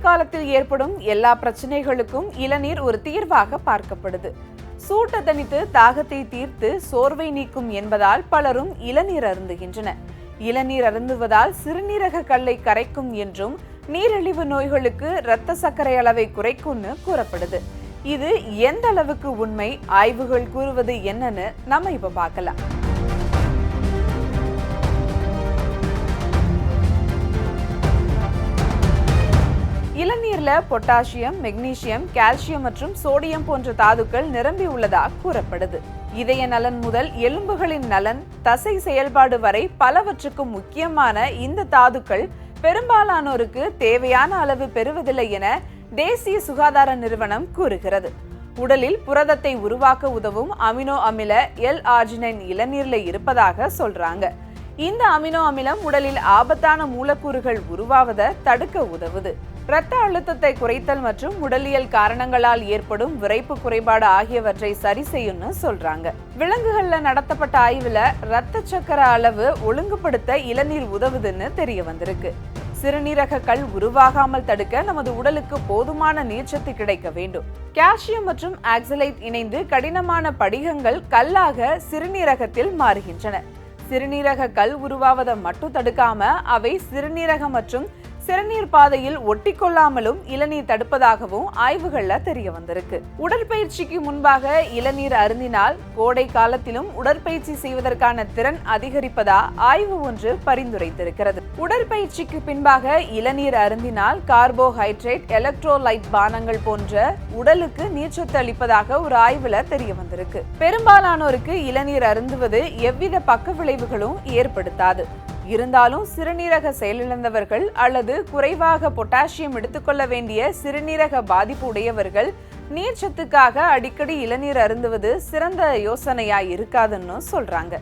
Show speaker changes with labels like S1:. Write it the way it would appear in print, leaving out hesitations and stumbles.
S1: காலத்தில் ஏற்படும் எல்லா பிரச்சனைகளுக்கும் இளநீர் ஒரு தீர்வாக பார்க்கப்படுது. சூட்டை தணித்து தாகத்தை தீர்த்து சோர்வை நீக்கும் என்பதால் பலரும் இளநீர் அருந்துகின்றனர். இளநீர் அருந்துவதால் சிறுநீரக கல்லை கரைக்கும் என்றும் நீரிழிவு நோய்களுக்கு இரத்த சர்க்கரை அளவை குறைக்கும்னு கூறப்படுது. இது எந்த அளவுக்கு உண்மை, ஆய்வுகள் கூறுவது என்னன்னு நம்ம இப்ப பார்க்கலாம். இளநீர்ல பொட்டாசியம், மெக்னீசியம், கால்சியம் மற்றும் சோடியம் போன்ற தாதுக்கள் நிரம்பி உள்ளதாக கூறப்படுது. இதய நலன் முதல் எலும்புகளின் நலன், தசை செயல்பாடு வரை பலவற்றுக்கும் முக்கியமான இந்த தாதுக்கள் பெரும்பாலானோருக்கு தேவையான அளவு பெறுவதில்லை என தேசிய சுகாதார நிறுவனம் கூறுகிறது. உடலில் புரதத்தை உருவாக்க உதவும் அமினோ அமில L-ஆர்ஜினைன் இளநீர்ல இருப்பதாக சொல்றாங்க. இந்த அமினோ அமிலம் உடலில் ஆபத்தான மூலக்கூறுகள் உருவாவதை தடுக்க உதவுது. இரத்த அழுத்தத்தை குறைத்தல் மற்றும் உடலியல் காரணங்களால் ஏற்படும் விரைப்பு குறைபாடு ஆகியவற்றை சரி செய்யும்னு சொல்றாங்க. விலங்குகள்ல நடத்தப்பட்ட ஆய்வுல இரத்த சக்கரை அளவு ஒழுங்குபடுத்த இளநீர் உதவுதுன்னு தெரிய வந்திருக்கு. சிறுநீரக கல் உருவாகாமல் தடுக்க நமது உடலுக்கு போதுமான நீர்ச்சத்து கிடைக்க வேண்டும். கால்சியம் மற்றும் ஆக்சலேட் இணைந்து கடினமான படிகங்கள் கல்லாக சிறுநீரகத்தில் மாறுகின்றன. சிறுநீரக கல் உருவாவதை மட்டும் தடுக்காம அவை சிறுநீரக மற்றும் சிறுநீர் பாதையில் ஒட்டி கொள்ளாமலும் இளநீர் தடுப்பதாகவும் ஆய்வுகள்ல தெரிய வந்திருக்கு. உடற்பயிற்சிக்கு முன்பாக இளநீர் அருந்தினால் கோடை காலத்திலும் உடற்பயிற்சி செய்வதற்கான திறன் அதிகரிப்பதா ஆய்வு ஒன்று பரிந்துரைத்திருக்கிறது. உடற்பயிற்சிக்கு பின்பாக இளநீர் அருந்தினால் கார்போஹைட்ரேட், எலக்ட்ரோலைட் பானங்கள் போன்ற உடலுக்கு நீர்ச்சத்து அளிப்பதாக ஒரு ஆய்வுல தெரிய வந்திருக்கு. பெரும்பாலானோருக்கு இளநீர் அருந்துவது எவ்வித பக்க விளைவுகளும் ஏற்படுத்தாது. இருந்தாலும் சிறுநீரக செயலிழந்தவர்கள் அல்லது குறைவாக பொட்டாசியம் எடுத்துக்கொள்ள வேண்டிய சிறுநீரக பாதிப்பு உடையவர்கள் நீர்ச்சத்துக்காக அடிக்கடி இளநீர் அருந்துவது சிறந்த யோசனையா இருக்காதுன்னு சொல்றாங்க.